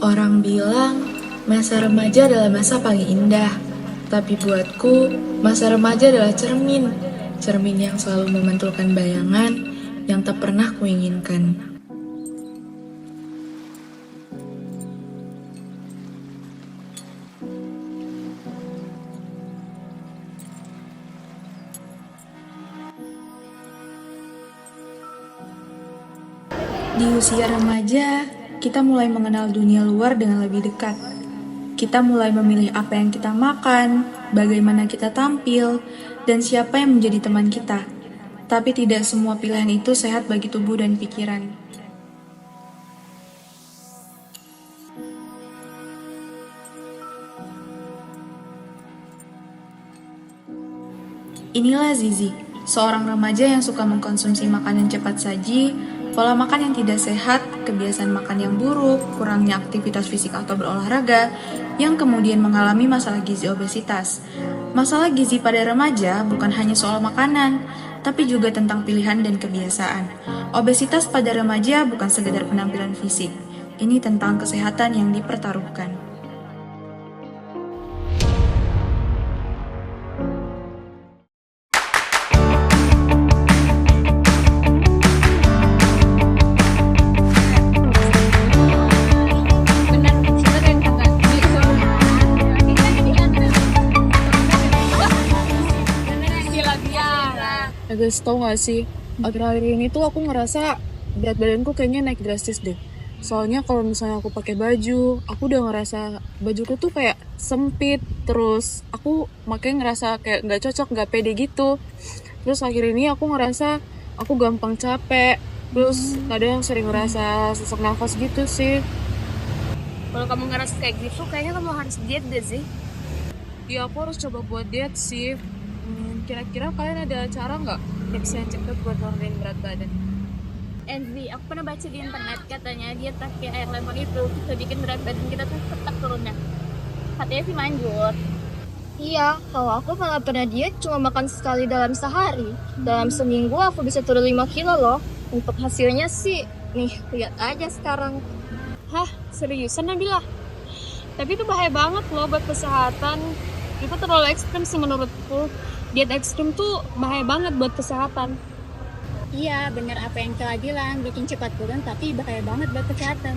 Orang bilang masa remaja adalah masa paling indah, tapi buatku masa remaja adalah cermin yang selalu memantulkan bayangan yang tak pernah kuinginkan. Di usia remaja, kita mulai mengenal dunia luar dengan lebih dekat. Kita mulai memilih apa yang kita makan, bagaimana kita tampil, dan siapa yang menjadi teman kita. Tapi tidak semua pilihan itu sehat bagi tubuh dan pikiran. Inilah Zizi, seorang remaja yang suka mengkonsumsi makanan cepat saji, pola makan yang tidak sehat, kebiasaan makan yang buruk, kurangnya aktivitas fisik atau berolahraga, yang kemudian mengalami masalah gizi obesitas. Masalah gizi pada remaja bukan hanya soal makanan, tapi juga tentang pilihan dan kebiasaan. Obesitas pada remaja bukan sekedar penampilan fisik, ini tentang kesehatan yang dipertaruhkan. Guys, tau gak sih, akhir-akhir ini tuh aku ngerasa berat badanku kayaknya naik drastis deh. Soalnya kalau misalnya aku pakai baju, aku udah ngerasa bajuku tuh kayak sempit, terus aku makanya ngerasa kayak nggak cocok, nggak pede gitu. Terus akhir ini aku ngerasa aku gampang capek, terus kadang sering ngerasa sesak nafas gitu sih. Kalau kamu ngerasa kayak gitu, kayaknya kamu harus diet deh sih. Ya aku harus coba buat diet sih. Kira-kira kalian ada cara nggak tips yang cepet buat nurunin berat badan? Aku pernah baca di internet katanya diet pakai air lemon itu bisa bikin berat badan kita tuh cepat turunnya. Katanya sih manjur. Iya, kalau aku malah pernah diet cuma makan sekali dalam sehari. Dalam seminggu aku bisa turun 5 kilo loh. Untuk hasilnya sih, nih lihat aja sekarang. Hah, seriusan Nabila? Tapi itu bahaya banget loh buat kesehatan. Itu terlalu ekstrim sih menurutku. Diet ekstrim tuh bahaya banget buat kesehatan. Iya, bener apa yang Kela bilang, bikin cepat turun tapi bahaya banget buat kesehatan.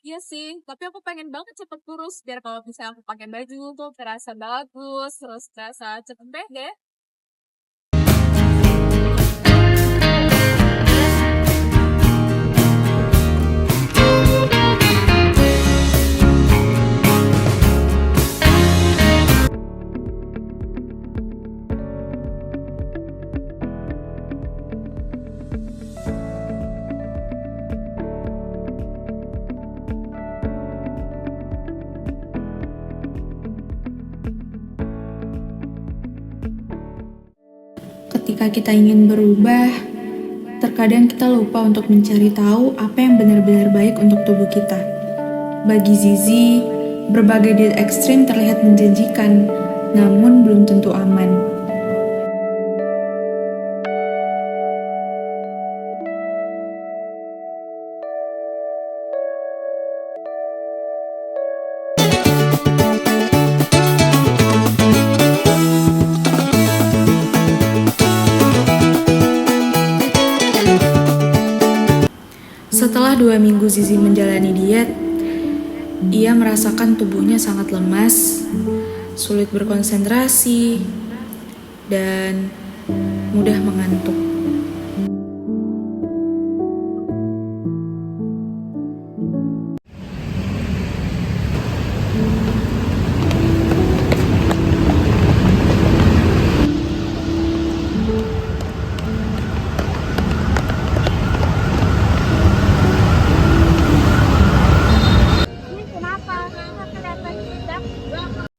Iya sih, tapi aku pengen banget cepet kurus biar kalau misalnya aku pakai baju tuh terasa bagus, terus terasa cepet pede. Ketika kita ingin berubah, terkadang kita lupa untuk mencari tahu apa yang benar-benar baik untuk tubuh kita. Bagi Zizi, berbagai diet ekstrim terlihat menjanjikan, namun belum tentu aman. Setelah 2 minggu Zizi menjalani diet, ia merasakan tubuhnya sangat lemas, sulit berkonsentrasi, dan mudah mengantuk.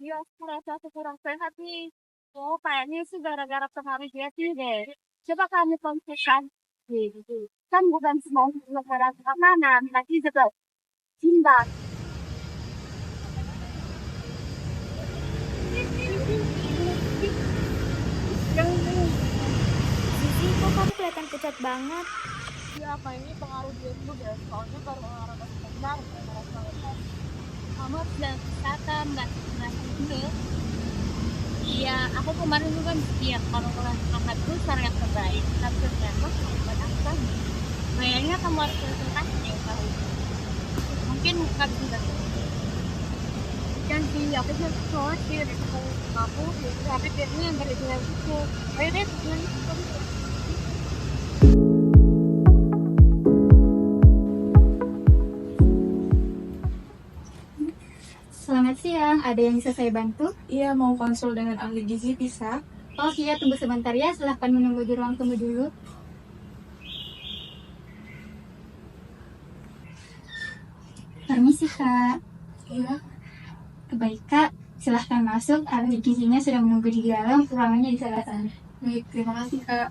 Iya, aku rasa aku kurang sehat nih. Oh, kayaknya sih gara-gara pengaruh diet nih deh. Coba kamu konsumsikan. Gitu. Kan bukan semua gara-gara makanan, tapi juga cinta. Zizi, kok kamu kelihatan pucat banget? Iya, apa ini pengaruh diet juga. Soalnya baru olahraga sebentar, merasa kamu harus jalan kesehatan, nggak dulu. Iya, aku kemarin juga mikir kalau makan itu cara yang terbaik, tapi ternyata bukan aku lagi. Kayaknya kamu harus konsultasi deh tahu. Mungkin bukan juga. Jangan sih, aku juga khawatir kalau kamu, tapi kayaknya yang berhubungan itu. Ayo deh, jangan gitu. Selamat siang, ada yang bisa saya bantu? Iya, mau konsul dengan ahli gizi bisa? Oh iya, tunggu sebentar ya, silahkan menunggu di ruang tunggu dulu. Permisi kak. Iya. Baik kak, silahkan masuk, ahli gizinya sudah menunggu di dalam, ruangannya di sebelah sana. Baik, terima kasih Kak.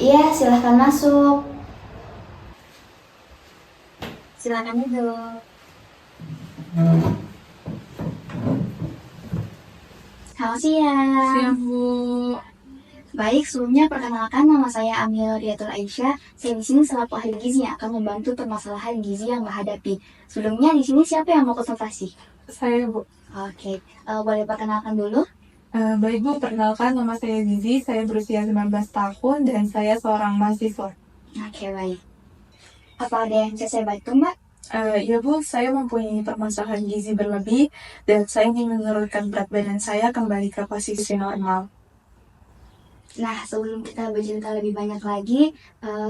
Iya, silahkan masuk. Silahkan duduk. Selamat siang. Siang Bu. Baik, sebelumnya perkenalkan nama saya Amil Riatul Aisyah. Saya di sini selaku ahli gizi yang akan membantu permasalahan gizi yang menghadapi. Sebelumnya di sini siapa yang mau konsultasi? Saya Bu. Oke, boleh perkenalkan dulu? Baik Bu, perkenalkan nama saya Zizi, saya berusia 19 tahun dan saya seorang mahasiswa. Oke, baik. Apa ada yang bisa saya bantu, Mbak? Ya Bu, saya mempunyai permasalahan gizi berlebih dan saya ingin menurunkan berat badan saya kembali ke posisi normal. Nah, sebelum kita bercerita lebih banyak lagi,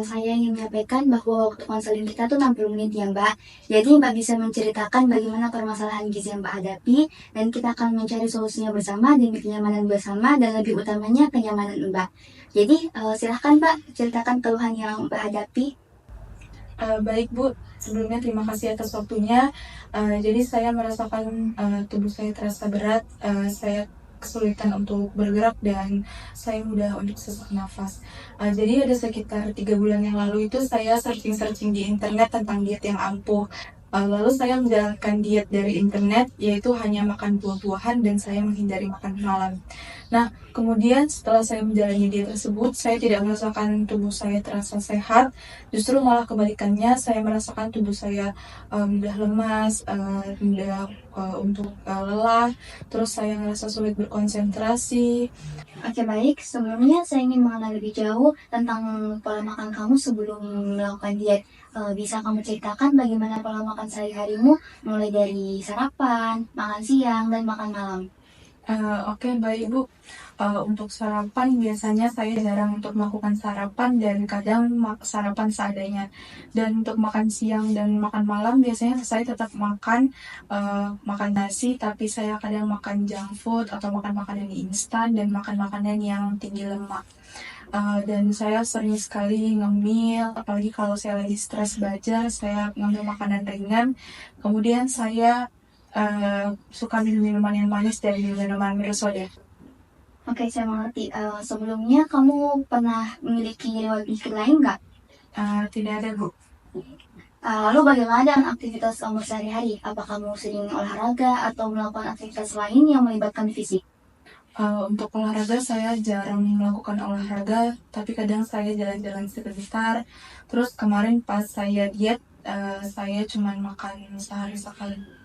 saya ingin menyampaikan bahwa waktu konseling kita tuh 60 menit ya Mbak. Jadi Mbak bisa menceritakan bagaimana permasalahan gizi yang Mbak hadapi, dan kita akan mencari solusinya bersama demi kenyamanan bersama dan lebih utamanya kenyamanan Mbak. Jadi silahkan Mbak, ceritakan keluhan yang Mbak hadapi. Baik Bu, sebelumnya terima kasih atas waktunya. Jadi saya merasakan tubuh saya terasa berat, saya kesulitan untuk bergerak dan saya mudah untuk sesak nafas. Jadi ada sekitar 3 bulan yang lalu itu saya searching di internet tentang diet yang ampuh. Lalu saya menjalankan diet dari internet, yaitu hanya makan buah-buahan dan saya menghindari makan malam. Nah, kemudian setelah saya menjalani diet tersebut, saya tidak merasakan tubuh saya terasa sehat. Justru malah kebalikannya, saya merasakan tubuh saya mudah lemas, mudah untuk lelah, terus saya ngerasa sulit berkonsentrasi. Oke baik, sebelumnya saya ingin mengenal lebih jauh tentang pola makan kamu sebelum melakukan diet. Bisa kamu ceritakan bagaimana pola makan sehari-harimu mulai dari sarapan, makan siang, dan makan malam? Oke, baik Bu. Untuk sarapan biasanya saya jarang untuk melakukan sarapan dan kadang sarapan seadanya. Dan untuk makan siang dan makan malam biasanya saya tetap makan nasi, tapi saya kadang makan junk food atau makan makanan instan dan makan makanan yang tinggi lemak. Dan saya sering sekali ngemil, apalagi kalau saya lagi stres belajar, saya ngambil makanan ringan. Kemudian saya suka minum minuman yang manis dan minuman bersoda. Oke, saya mengerti. Sebelumnya kamu pernah memiliki riwayat penyakit lain nggak? Tidak ada Bu. Lalu bagaimana dengan aktivitas kamu sehari-hari? Apa kamu sering olahraga atau melakukan aktivitas lain yang melibatkan fisik? Untuk olahraga saya jarang melakukan olahraga, tapi kadang saya jalan-jalan sebentar. Terus kemarin pas saya diet, saya cuma makan sehari sekali.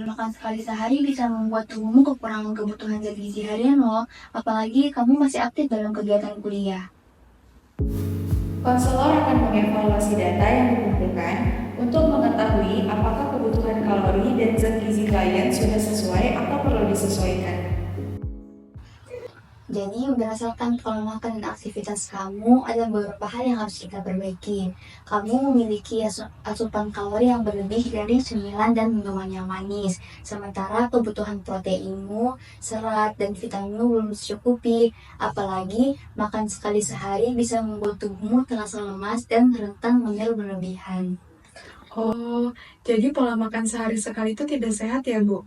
Makan sekali sehari bisa membuat tubuhmu kekurangan kebutuhan zat gizi harian loh. Apalagi kamu masih aktif dalam kegiatan kuliah. Konselor akan mengevaluasi data yang dikumpulkan untuk mengetahui apakah kebutuhan kalori dan zat gizi klien sudah sesuai atau perlu disesuaikan. Jadi berdasarkan pola makan dan aktivitas kamu, ada beberapa hal yang harus kita perbaiki. Kamu memiliki asupan kalori yang berlebih dari cemilan dan minuman yang manis. Sementara kebutuhan proteinmu, serat, dan vitaminmu belum tercukupi. Apalagi makan sekali sehari bisa membuat tubuhmu terasa lemas dan rentan ngemil berlebihan. Oh, jadi pola makan sehari sekali itu tidak sehat ya Bu?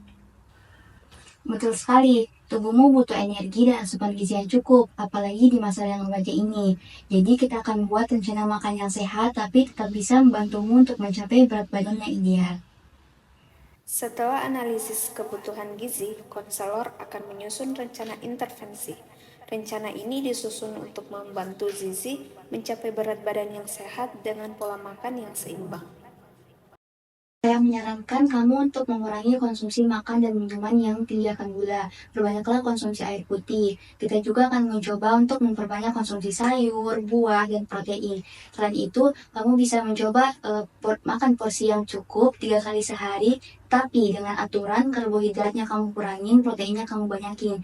Betul sekali, tubuhmu butuh energi dan asupan gizi yang cukup, apalagi di masa yang remaja ini. Jadi kita akan buat rencana makan yang sehat, tapi tetap bisa membantumu untuk mencapai berat badan yang ideal. Setelah analisis kebutuhan gizi, konselor akan menyusun rencana intervensi. Rencana ini disusun untuk membantu Zizi mencapai berat badan yang sehat dengan pola makan yang seimbang. Saya menyarankan kamu untuk mengurangi konsumsi makan dan minuman yang tinggi akan gula. Perbanyaklah konsumsi air putih. Kita juga akan mencoba untuk memperbanyak konsumsi sayur, buah, dan protein. Selain itu, kamu bisa mencoba makan porsi yang cukup 3 kali sehari, tapi dengan aturan karbohidratnya kamu kurangin, proteinnya kamu banyakin.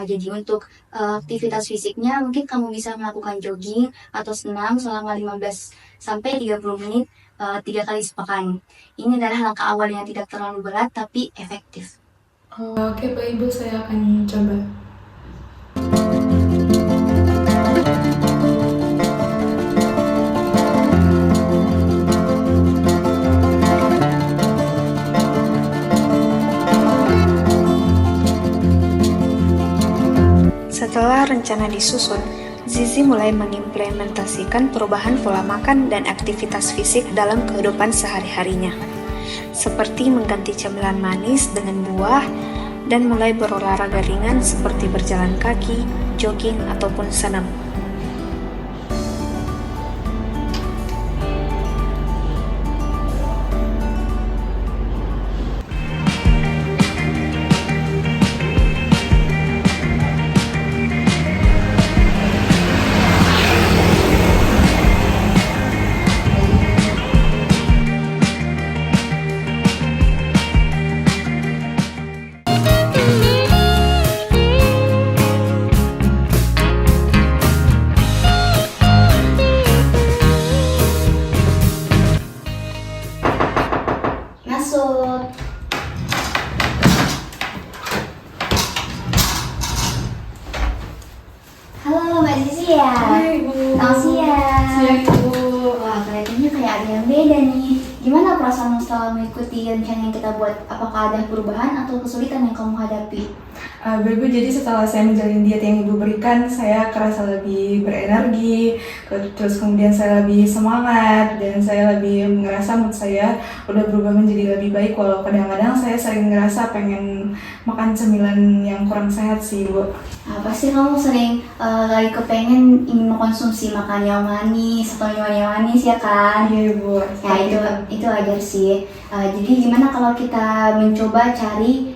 Jadi untuk aktivitas fisiknya, mungkin kamu bisa melakukan jogging atau senam selama 15 sampai 30 menit 3 kali sepekan. Ini adalah langkah awal yang tidak terlalu berat tapi efektif. Oke, Pak Ibu, saya akan coba. Setelah rencana disusun, Zizi mulai mengimplementasikan perubahan pola makan dan aktivitas fisik dalam kehidupan sehari-harinya, seperti mengganti cemilan manis dengan buah dan mulai berolahraga ringan seperti berjalan kaki, jogging, ataupun senam. Masuk. Halo Mbak Zizi ya. Hai, Ibu. Selamat siang. Siang, Ibu. Wah, kelihatannya kayak ada yang beda nih. Gimana perasaan setelah mengikuti rencana yang kita buat? Apakah ada perubahan atau kesulitan yang kamu hadapi? Ibu, jadi setelah saya menjalani diet yang Ibu berikan, saya kerasa lebih berenergi, terus kemudian saya lebih semangat, dan saya lebih ngerasa mood saya udah berubah menjadi lebih baik, walau kadang-kadang saya sering ngerasa pengen makan cemilan yang kurang sehat sih, Bu. Pasti kamu sering lagi kepengen ingin mengkonsumsi makan yang manis atau minuman yang manis ya kan? Iya, Ibu. Ya itu wajar sih. Jadi gimana kalau kita mencoba cari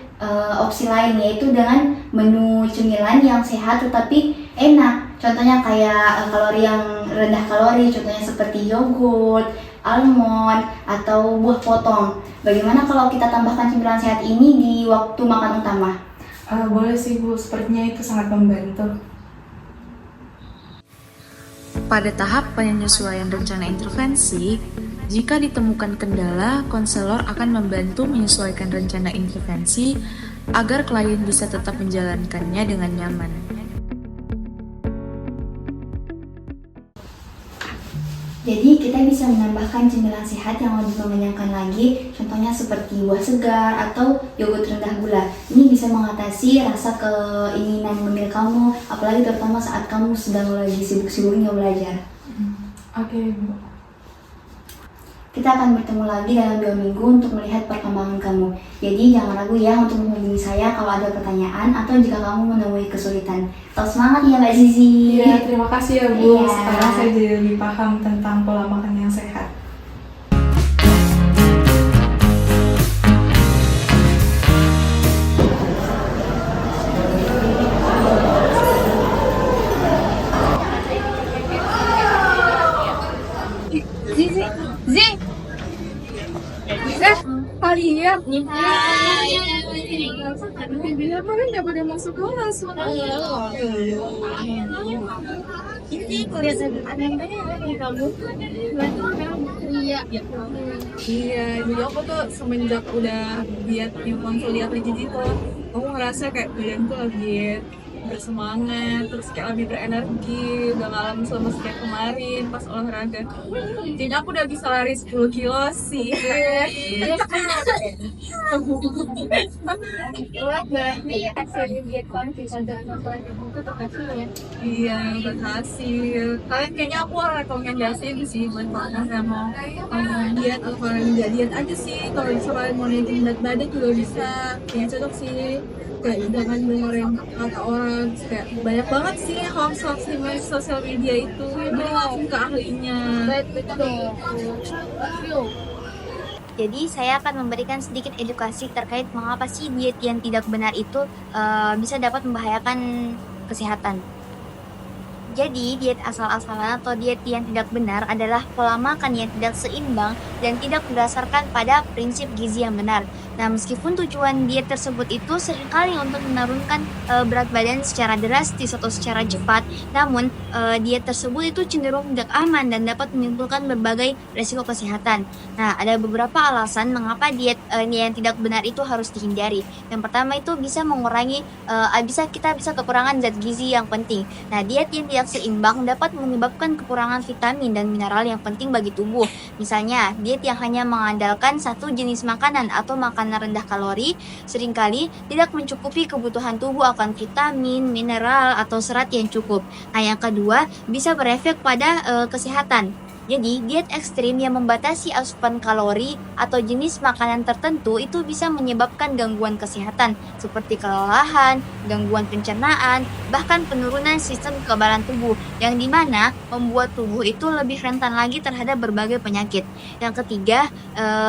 opsi lain, yaitu dengan menu cemilan yang sehat tetapi enak. Contohnya kayak kalori yang rendah kalori, contohnya seperti yogurt, almond, atau buah potong. Bagaimana kalau kita tambahkan cemilan sehat ini di waktu makan utama? Boleh sih, Bu. Sepertinya itu sangat membantu. Pada tahap penyesuaian rencana intervensi, jika ditemukan kendala, konselor akan membantu menyesuaikan rencana intervensi agar klien bisa tetap menjalankannya dengan nyaman. Jadi kita bisa menambahkan cemilan sehat yang lebih mengenyangkan lagi, contohnya seperti buah segar atau yogurt rendah gula. Ini bisa mengatasi rasa keinginan memil kamu, apalagi terutama saat kamu sedang lagi sibuk-sibuknya belajar. Oke, Bu. Kita akan bertemu lagi dalam 2 minggu untuk melihat perkembangan kamu. Jadi jangan ragu ya untuk menghubungi saya kalau ada pertanyaan atau jika kamu menemui kesulitan. Tetap semangat ya Mbak Zizi. Iya, terima kasih ya, Bu. Iya. Sekarang saya jadi lebih paham tentang pola makan yang sehat. Kalian nih. Biar mana nggak pada masuk kelas. Ini kelihatan ada yang banyak dari kamu. Iya. Iya, jadi aku tuh semenjak udah diet di konsul diet digital, aku ngerasa kayak badan tuh lebih bersemangat, terus kayak lebih berenergi, udah nggak lemes lemes kayak kemarin pas olahraga. Jadi aku udah bisa lari 10 kilo sih. Iya, berhasil. Kalian kayaknya aku rekomendasiin sih buat kalian yang mau diet atau kalian nggak diet aja sih. Kalau bisa kalian mau naikin berat badan juga bisa. Kayaknya cocok sih. kayak jangan dengerin kata orang. Kayak banyak banget sih hoax-hoax di sosial media itu. Balik langsung ke ahlinya. Jadi saya akan memberikan sedikit edukasi terkait mengapa sih diet yang tidak benar itu bisa dapat membahayakan kesehatan. Jadi, diet asal-asalan atau diet yang tidak benar adalah pola makan yang tidak seimbang dan tidak berdasarkan pada prinsip gizi yang benar. Nah, meskipun tujuan diet tersebut itu seringkali untuk menurunkan berat badan secara drastis atau secara cepat, namun diet tersebut itu cenderung tidak aman dan dapat menimbulkan berbagai resiko kesehatan. Nah, ada beberapa alasan mengapa diet yang tidak benar itu harus dihindari. Yang pertama itu bisa mengurangi, kita bisa kekurangan zat gizi yang penting. Nah, diet yang tidak seimbang dapat menyebabkan kekurangan vitamin dan mineral yang penting bagi tubuh. Misalnya, diet yang hanya mengandalkan satu jenis makanan atau makanan rendah kalori seringkali tidak mencukupi kebutuhan tubuh akan vitamin, mineral, atau serat yang cukup. Nah, yang kedua bisa berefek pada kesehatan. Jadi, diet ekstrim yang membatasi asupan kalori atau jenis makanan tertentu itu bisa menyebabkan gangguan kesehatan seperti kelelahan, gangguan pencernaan, bahkan penurunan sistem kekebalan tubuh yang dimana membuat tubuh itu lebih rentan lagi terhadap berbagai penyakit. Yang ketiga,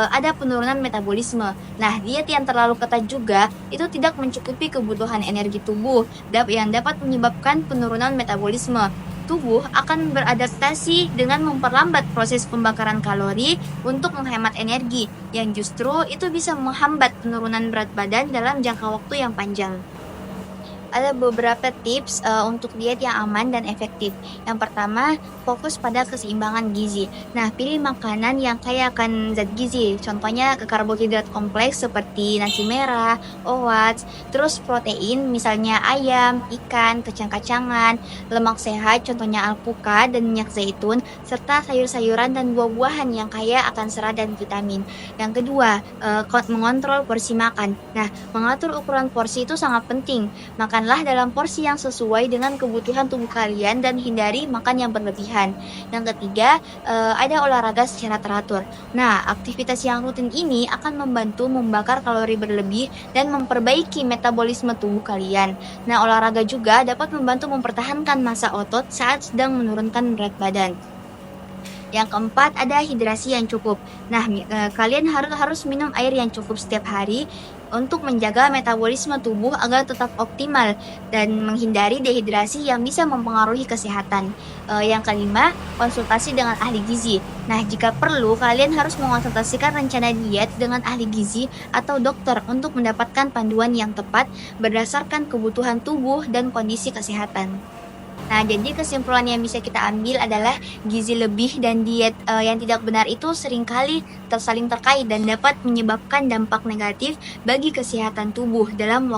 ada penurunan metabolisme. Nah, diet yang terlalu ketat juga itu tidak mencukupi kebutuhan energi tubuh yang dapat menyebabkan penurunan metabolisme. Tubuh akan beradaptasi dengan memperlambat proses pembakaran kalori untuk menghemat energi, yang justru itu bisa menghambat penurunan berat badan dalam jangka waktu yang panjang. Ada beberapa tips untuk diet yang aman dan efektif. Yang pertama, fokus pada keseimbangan gizi. Nah, pilih makanan yang kaya akan zat gizi. Contohnya karbohidrat kompleks seperti nasi merah, oats, terus protein misalnya ayam, ikan, kacang-kacangan, lemak sehat contohnya alpukat dan minyak zaitun, serta sayur-sayuran dan buah-buahan yang kaya akan serat dan vitamin. Yang kedua, mengontrol porsi makan. Nah, mengatur ukuran porsi itu sangat penting. Makanlah dalam porsi yang sesuai dengan kebutuhan tubuh kalian dan hindari makan yang berlebihan. Yang ketiga, ada olahraga secara teratur. Nah, aktivitas yang rutin ini akan membantu membakar kalori berlebih dan memperbaiki metabolisme tubuh kalian. Nah, olahraga juga dapat membantu mempertahankan massa otot saat sedang menurunkan berat badan. Yang keempat, ada hidrasi yang cukup. Nah, kalian harus minum air yang cukup setiap hari untuk menjaga metabolisme tubuh agar tetap optimal dan menghindari dehidrasi yang bisa mempengaruhi kesehatan. Yang kelima, konsultasi dengan ahli gizi. Nah, jika perlu, kalian harus mengonsultasikan rencana diet dengan ahli gizi atau dokter untuk mendapatkan panduan yang tepat berdasarkan kebutuhan tubuh dan kondisi kesehatan. Nah, jadi kesimpulan yang bisa kita ambil adalah gizi lebih dan diet yang tidak benar itu seringkali saling terkait dan dapat menyebabkan dampak negatif bagi kesehatan tubuh dalam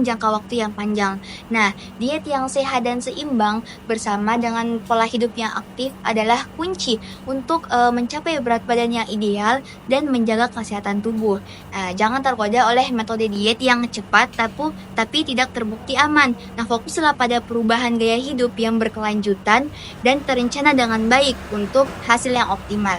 jangka waktu yang panjang. Nah, diet yang sehat dan seimbang bersama dengan pola hidup yang aktif adalah kunci untuk mencapai berat badan yang ideal dan menjaga kesehatan tubuh. Jangan tergoda oleh metode diet yang cepat tapi tidak terbukti aman. Nah, fokuslah pada perubahan gaya hidup yang berkelanjutan dan terencana dengan baik untuk hasil yang optimal.